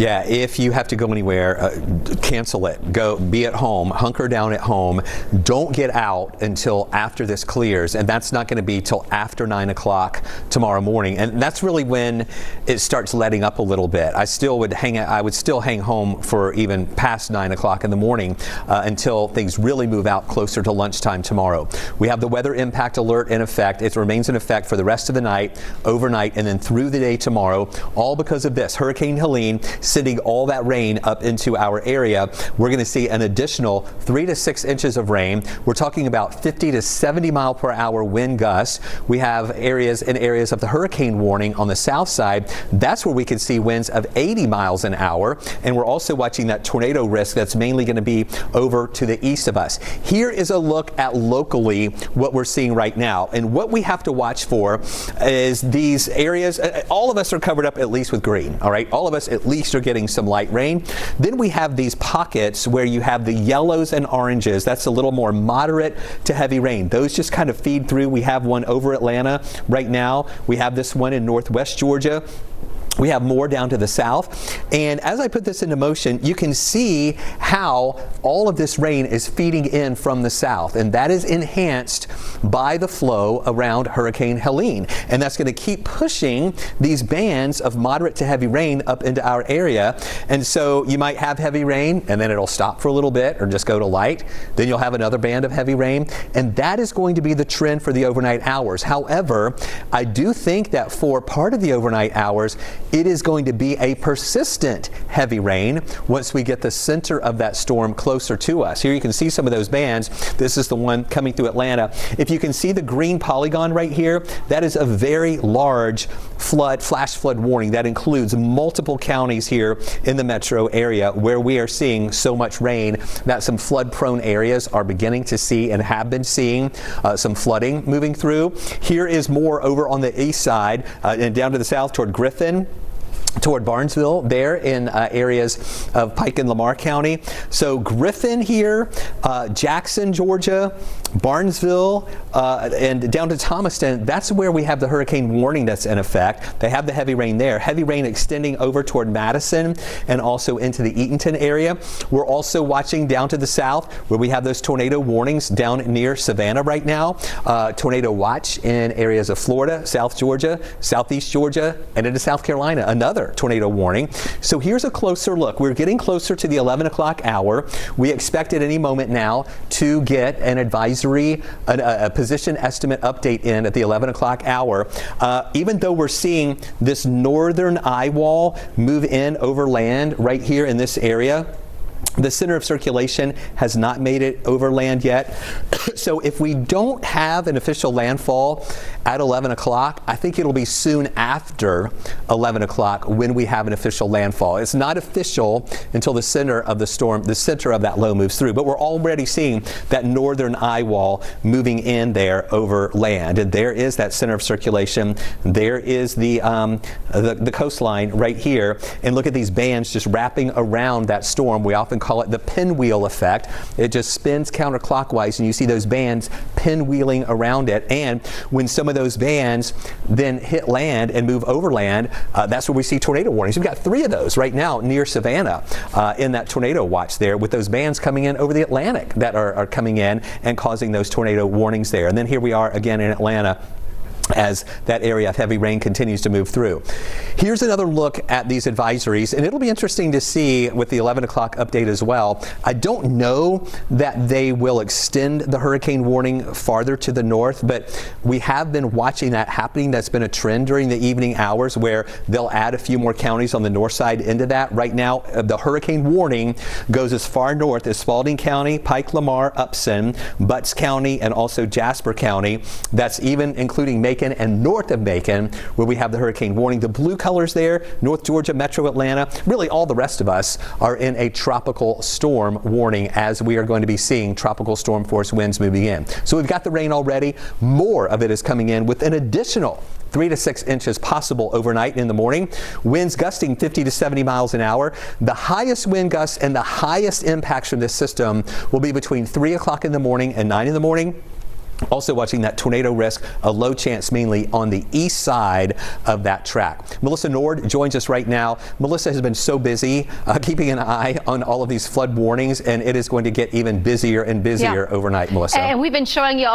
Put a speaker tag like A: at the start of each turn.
A: Yeah, if you have to go anywhere, cancel it. Go be at home, hunker down at home. Don't get out until after this clears, and that's not going to be till after 9 o'clock tomorrow morning. And that's really when it starts letting up a little bit. I would still hang home for even past 9 o'clock in the morning until things really move out closer to lunchtime tomorrow. We have the weather impact alert in effect. It remains in effect for the rest of the night, overnight, and then through the day tomorrow, all because of this Hurricane Helene sending all that rain up into our area. We're going to see an additional 3 to 6 inches of rain. We're talking about 50 to 70 mile per hour wind gusts. We have areas of the hurricane warning on the south side. That's where we can see winds of 80 miles an hour. And we're also watching that tornado risk that's mainly going to be over to the east of us. Here is a look at locally what we're seeing right now. And what we have to watch for is these areas. All of us are covered up at least with green. All right. All of us at least are getting some light rain. Then we have these pockets where you have the yellows and oranges. That's a little more moderate to heavy rain. Those just kind of feed through. We have one over Atlanta right now. We have this one in northwest Georgia. We have more down to the south. And as I put this into motion, you can see how all of this rain is feeding in from the south. And that is enhanced by the flow around Hurricane Helene. And that's going to keep pushing these bands of moderate to heavy rain up into our area. And so you might have heavy rain and then it'll stop for a little bit or just go to light. Then you'll have another band of heavy rain. And that is going to be the trend for the overnight hours. However, I do think that for part of the overnight hours, it is going to be a persistent heavy rain once we get the center of that storm closer to us. Here you can see some of those bands. This is the one coming through Atlanta. If you can see the green polygon right here, that is a very large flash flood warning. That includes multiple counties here in the metro area where we are seeing so much rain that some flood prone areas are beginning to see and have been seeing some flooding moving through. Here is more over on the east side and down to the south toward Griffin, toward Barnesville, there in areas of Pike and Lamar County. So Griffin here, Jackson, Georgia, Barnesville, and down to Thomaston, that's where we have the hurricane warning that's in effect. They have the heavy rain there. Heavy rain extending over toward Madison and also into the Eatonton area. We're also watching down to the south where we have those tornado warnings down near Savannah right now. Tornado watch in areas of Florida, South Georgia, Southeast Georgia, and into South Carolina. Another tornado warning. So here's a closer look. We're getting closer to the 11 o'clock hour. We expect at any moment now to get an advisory, a position estimate update in at the 11 o'clock hour. Even though we're seeing this northern eye wall move in over land right here in this area, the center of circulation has not made it over land yet. So if we don't have an official landfall at 11 o'clock, I think it'll be soon after 11 o'clock when we have an official landfall. It's not official until the center of the storm, the center of that low moves through. But we're already seeing that northern eye wall moving in there over land. And there is that center of circulation. There is the coastline right here. And look at these bands just wrapping around that storm. We often call it the pinwheel effect. It just spins counterclockwise and you see those bands pinwheeling around it. And when some of those bands then hit land and move over land, that's where we see tornado warnings. We've got 3 of those right now near Savannah in that tornado watch there, with those bands coming in over the Atlantic that are coming in and causing those tornado warnings there. And then here we are again in Atlanta as that area of heavy rain continues to move through. Here's another look at these advisories, and it'll be interesting to see with the 11 o'clock update as well. I don't know that they will extend the hurricane warning farther to the north, but we have been watching that happening. That's been a trend during the evening hours where they'll add a few more counties on the north side into that. Right now, the hurricane warning goes as far north as Spalding County, Pike, Lamar, Upson, Butts County, and also Jasper County. That's even including Macon and north of Macon, where we have the hurricane warning. The blue colors there, North Georgia, Metro Atlanta, really all the rest of us are in a tropical storm warning as we are going to be seeing tropical storm force winds moving in. So we've got the rain already. More of it is coming in with an additional 3 to 6 inches possible overnight in the morning. Winds gusting 50 to 70 miles an hour. The highest wind gusts and the highest impacts from this system will be between 3 o'clock in the morning and 9 in the morning. Also watching that tornado risk, a low chance mainly on the east side of that track. Melissa Nord joins us right now. Melissa has been so busy keeping an eye on all of these flood warnings, and it is going to get even busier and busier overnight, Melissa.
B: And we've been showing you all